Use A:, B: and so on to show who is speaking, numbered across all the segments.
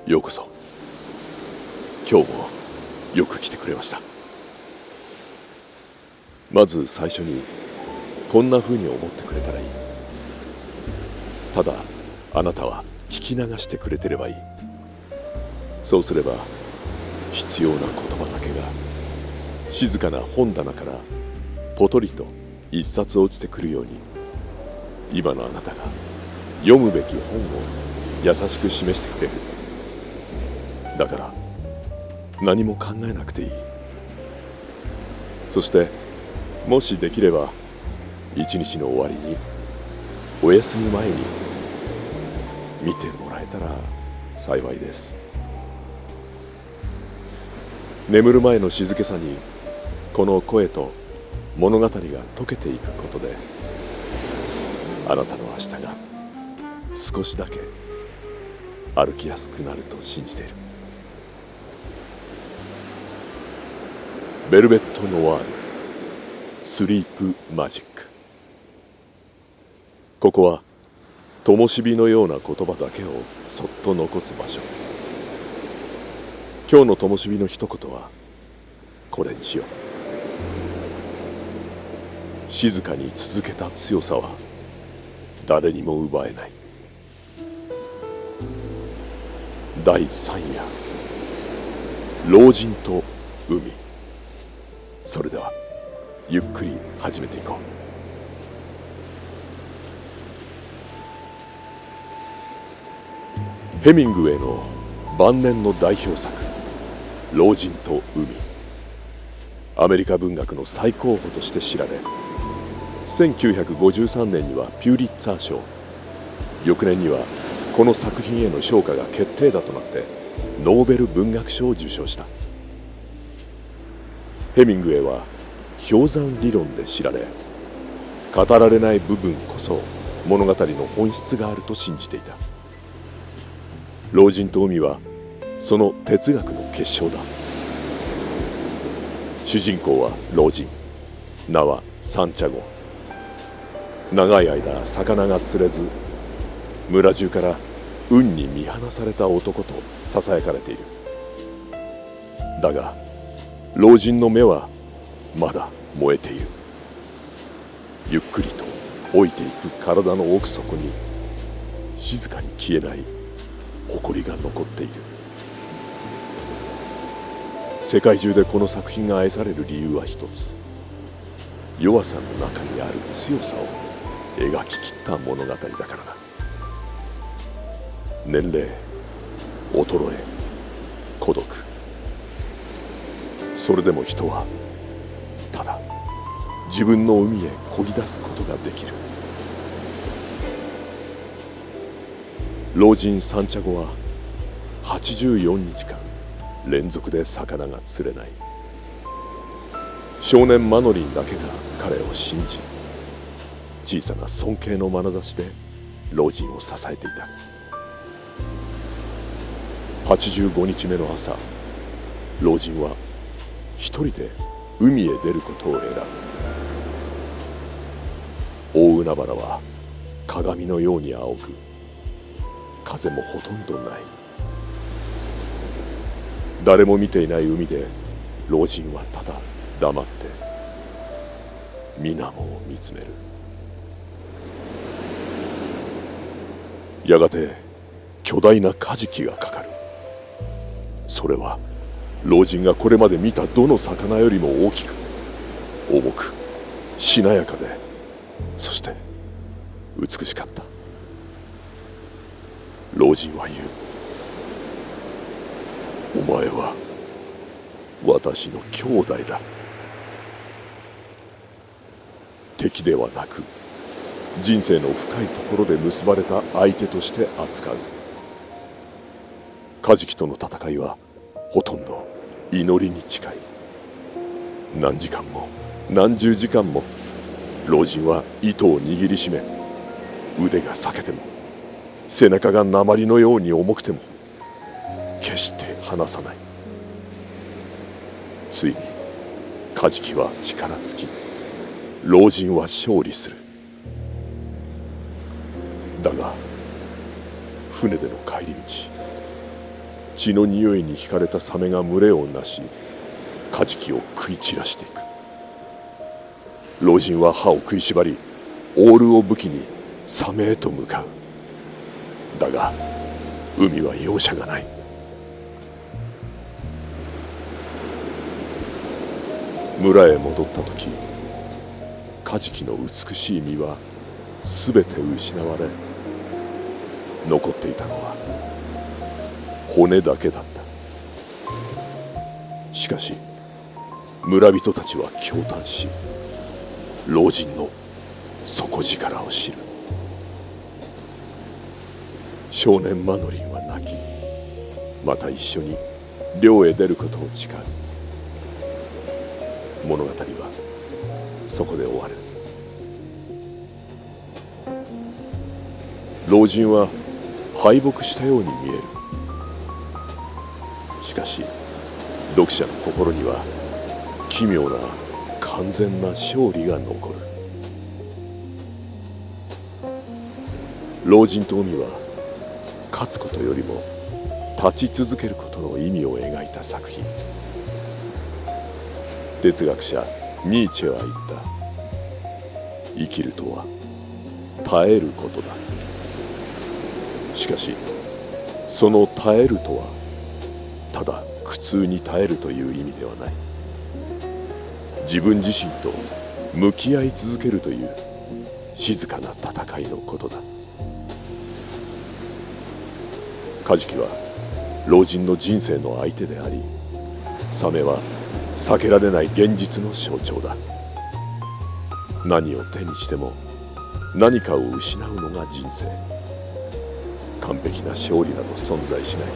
A: ようこそ。今日もよく来てくれました。まず最初にこんな風に思ってくれたらいい。ただあなたは聞き流してくれてればいい。そうすれば必要な言葉だけが静かな本棚からポトリと一冊落ちてくるように、今のあなたが読むべき本を優しく示してくれる。だから何も考えなくていい。そしてもしできれば一日の終わりにお休み前に見てもらえたら幸いです。眠る前の静けさにこの声と物語が溶けていくことで、あなたの明日が少しだけ歩きやすくなると信じている。ベルベット・ノワール、スリープ・マジック。ここは灯火のような言葉だけをそっと残す場所。今日の灯火の一言はこれにしよう。静かに続けた強さは誰にも奪えない。第3夜、老人と海。それではゆっくり始めていこう。ヘミングウェイの晩年の代表作「老人と海」。アメリカ文学の最高峰として知られ、1953年にはピューリッツァー賞、翌年にはこの作品への評価が決定打となってノーベル文学賞を受賞した。ヘミングウェイは氷山理論で知られ、語られない部分こそ物語の本質があると信じていた。老人と海はその哲学の結晶だ。主人公は老人、名はサンチャゴ。長い間魚が釣れず、村中から運に見放された男とささやかれている。だが老人の目はまだ燃えている。ゆっくりと老いていく体の奥底に静かに消えない誇りが残っている。世界中でこの作品が愛される理由は一つ。弱さの中にある強さを描き切った物語だからだ。年齢、衰え、孤独。それでも人はただ自分の海へ漕ぎ出すことができる。老人サンチャゴは84日間連続で魚が釣れない。少年マノリンだけが彼を信じ、小さな尊敬の眼差しで老人を支えていた。85日目の朝、老人は一人で海へ出ることを選ぶ。大海原は鏡のように青く、風もほとんどない。誰も見ていない海で老人はただ黙って水面を見つめる。やがて巨大なカジキがかかる。それは老人がこれまで見たどの魚よりも大きく、重く、しなやかで、そして美しかった。老人は言う。お前は私の兄弟だ。敵ではなく、人生の深いところで結ばれた相手として扱う。カジキとの戦いはほとんど祈りに近い。何時間も何十時間も老人は糸を握りしめ、腕が裂けても背中が鉛のように重くても決して離さない。ついにカジキは力尽き、老人は勝利する。だが船での帰り道、血の匂いに惹かれたサメが群れをなし、カジキを食い散らしていく。老人は歯を食いしばり、オールを武器にサメへと向かう。だが海は容赦がない。村へ戻った時、カジキの美しい身はすべて失われ、残っていたのは骨だけだった。しかし村人たちは驚嘆し、老人の底力を知る。少年マノリンは泣き、また一緒に漁へ出ることを誓う。物語はそこで終わる。老人は敗北したように見える。しかし読者の心には奇妙な完全な勝利が残る。老人と海は勝つことよりも立ち続けることの意味を描いた作品。哲学者ニーチェは言った。生きるとは耐えることだ。しかしその耐えるとはただ苦痛に耐えるという意味ではない。自分自身と向き合い続けるという静かな戦いのことだ。カジキは老人の人生の相手であり、サメは避けられない現実の象徴だ。何を手にしても何かを失うのが人生。完璧な勝利など存在しない。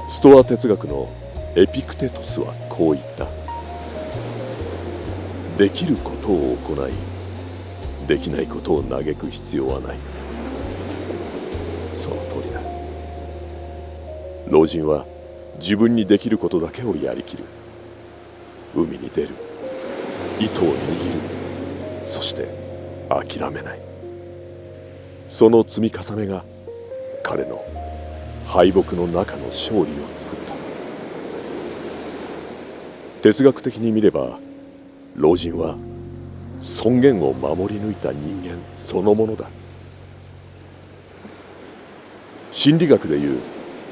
A: ストア哲学のエピクテトスはこう言った。できることを行い、できないことを嘆く必要はない。その通りだ。老人は自分にできることだけをやりきる。海に出る、糸を握る、そして諦めない。その積み重ねが彼の敗北の中の勝利を作った。哲学的に見れば、老人は尊厳を守り抜いた人間そのものだ。心理学でいう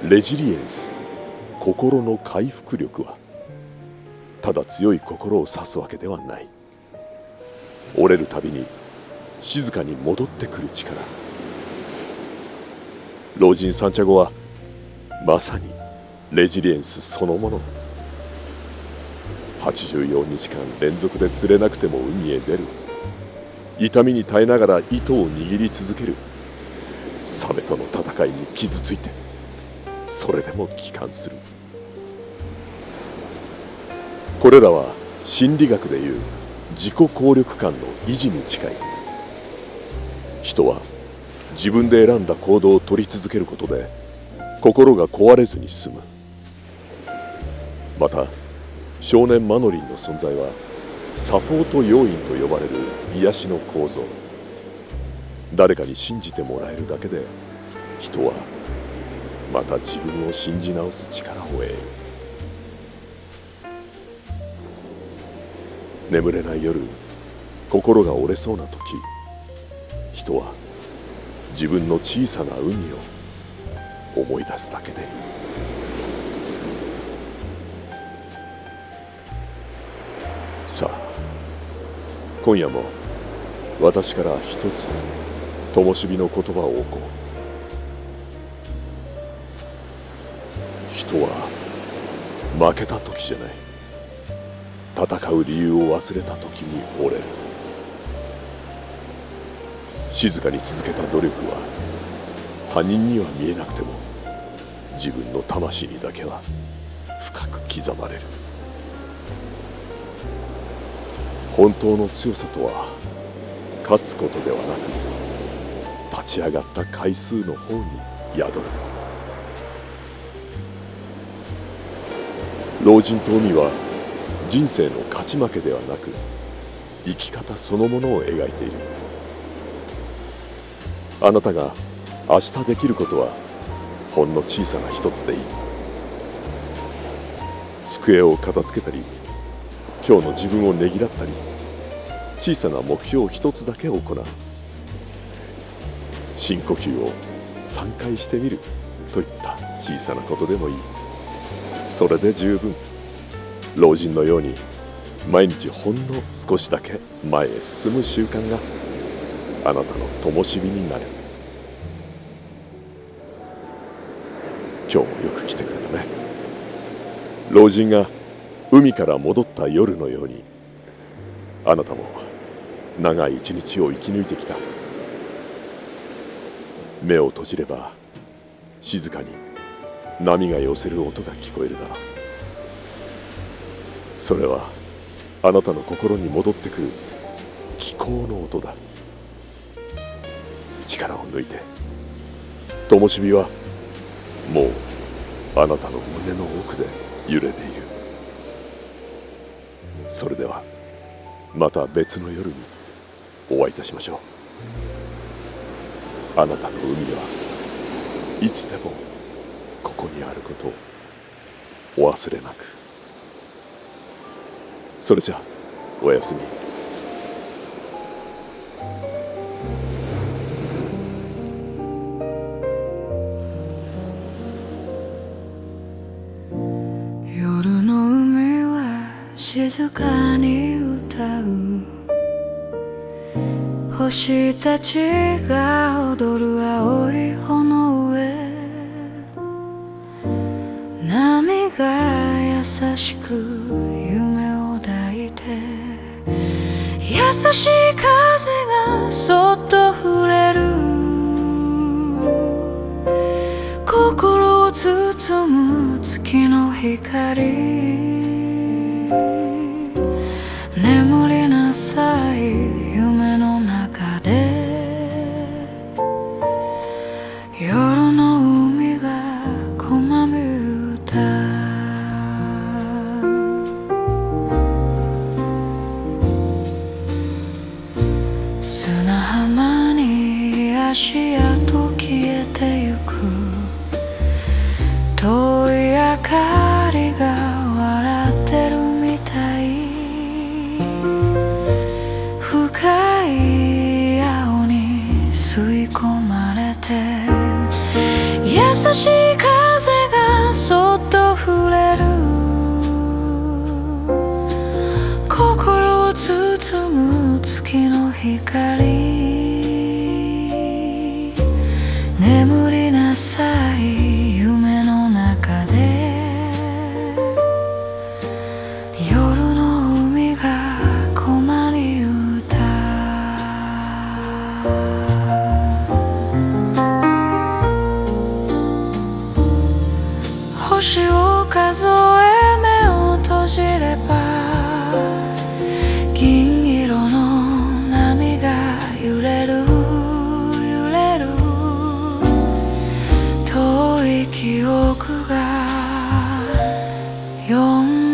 A: レジリエンス、心の回復力はただ強い心を指すわけではない。折れるたびに静かに戻ってくる力。老人サンチャゴはまさにレジリエンスそのもの。84日間連続で釣れなくても海へ出る。痛みに耐えながら糸を握り続ける。サメとの戦いに傷ついて、それでも帰還する。これらは心理学でいう自己効力感の維持に近い。人は自分で選んだ行動を取り続けることで心が壊れずに済む。また少年マノリンの存在はサポート要員と呼ばれる癒しの構造。誰かに信じてもらえるだけで人はまた自分を信じ直す力を得る。眠れない夜、心が折れそうな時、人は自分の小さな海を思い出すだけでいい。さあ、今夜も私から一つ灯火の言葉を置こう。人は負けた時じゃない、戦う理由を忘れた時に折れる。静かに続けた努力は他人には見えなくても自分の魂にだけは深く刻まれる。本当の強さとは勝つことではなく、立ち上がった回数の方に宿る。老人と海は人生の勝ち負けではなく、生き方そのものを描いている。あなたが明日できることはほんの小さな一つでいい。机を片付けたり、今日の自分をねぎらったり、小さな目標を一つだけ行う。深呼吸を3回してみるといった小さなことでもいい。それで十分。老人のように毎日ほんの少しだけ前へ進む習慣があなたの灯火になる。今日もよく来てくれたね。老人が海から戻った夜のように、あなたも長い一日を生き抜いてきた。目を閉じれば静かに波が寄せる音が聞こえるだろう。それはあなたの心に戻ってくる気候の音だ。力を抜いて。灯火はもうあなたの胸の奥で揺れている。それではまた別の夜にお会いいたしましょう。あなたの海はいつでもここにあることをお忘れなく。それじゃあおやすみ。
B: 夜の海は静かに歌う。星たちが踊る青い穂の上。波が優しく夢を抱いて、優しい風がそっと触れる。心を包む月の光。眠りなさい夢の中で。夜の海がこまむ歌。砂浜に足跡消えてゆく。遠い明かりが笑ってるみたい。深い青に吸い込まれて、優しい風がそっと触れる。心を包む月の光。眠りなさい夢の中で。夜の海がこまり歌。星を数え目を閉じれば、銀色の波が揺れる揺れる。遠い記憶が呼ん